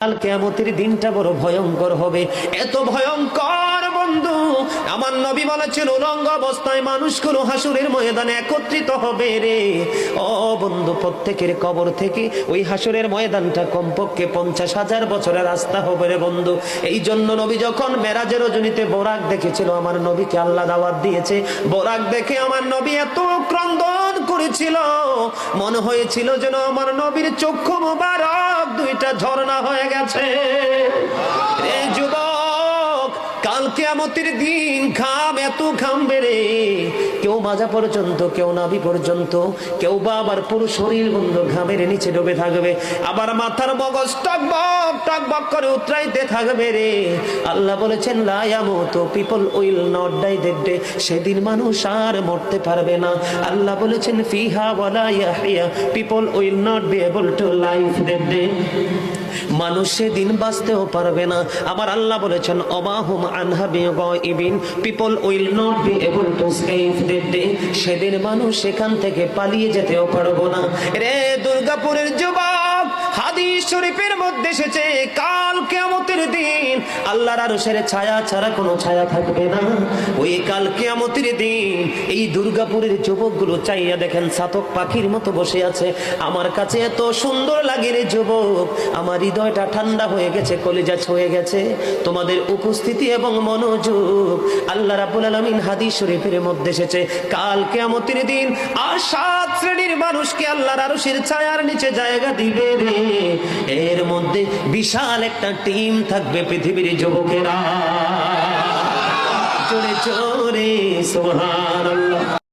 কাল কিয়ামতের দিনটা বড় ভয়ঙ্কর হবে, এত ভয়ঙ্কর বন্ধু। আমার নবী বলেছেন উলঙ্গ অবস্থায় মানুষগুলো হাসুরের ময়দানে একত্রিত হবে রে। ও বন্ধু, প্রত্যেকের কবর থেকে ওই হাসুরের ময়দানটা কমপক্ষে 50,000 বছরের রাস্তা হবে রে বন্ধু। এই জন্য নবী যখন মেরাজের রজনীতে বোরাক দেখেছিল, আমার নবীকে আল্লাহ দাওয়াত দিয়েছে, বোরাক দেখে আমার নবী এত ক্রন্দন করেছিল, মনে হয়েছিল যেন আমার নবীর চক্ষু মুবারক দুইটা ঝর্ণা হয়ে গেছে। এই যুবক, কাল কিয়ামতের দিন ঘাম এত ঘামবে রে, কেউ মাজা পর্যন্ত, কেউ নাভি পর্যন্ত, কেউ বা আবার পুরো শরীর বন্ধু ঘামের নিচে ডুবে থাকবে, আবার মাথার মগজ টকবক টকবক করে উতরাইতে থাকবে রে। আল্লাহ বলেছেন লা ইয়ামুতু, people will not die that day, সেদিন মানুষ আর মরতে পারবে না। আল্লাহ বলেছেন ফিহা ওয়ালা ইয়াহইয়া, people will not be able to live that day, মানুষ সেদিন বাঁচতেও পারবে না। আবার আল্লাহ বলেছেন অমাহুম আনহা বিগাইবিন, people will not be able to escape that day, সেদিন মানুষ সেখান থেকে পালিয়ে যেতেও পারবো না রে। দুর্গাপুরের যুবক, হাদিস শরীফের মধ্যে এসেছে কাল কিয়ামতের দিন আল্লাহর আরশের ছায়া ছাড়া কোনো ছায়া থাকবে না। ওই কাল কিয়ামতের দিন এই দুর্গাপুরের যুবকগুলো চাইয়া দেখেন চাতক পাখির মতো বসে আছে। আমার কাছে এত সুন্দর লাগে রে যুবক, আমার হৃদয়টা ঠান্ডা হয়ে গেছে, কলিজা ছুঁয়ে গেছে তোমাদের উপস্থিতি এবং মনোযোগ। আল্লাহ রাব্বুল আলামিন হাদিস শরীফের মধ্যে এসেছে কাল কিয়ামতের দিন আর 7 শ্রেণীর মানুষকে আল্লাহর আরশের ছায়ার নিচে জায়গা দিবে রে। এর মধ্যে বিশাল একটা টিম থাকবে পৃথিবীর যুবকেরা। জোরে জোরে সুবহানাল্লাহ।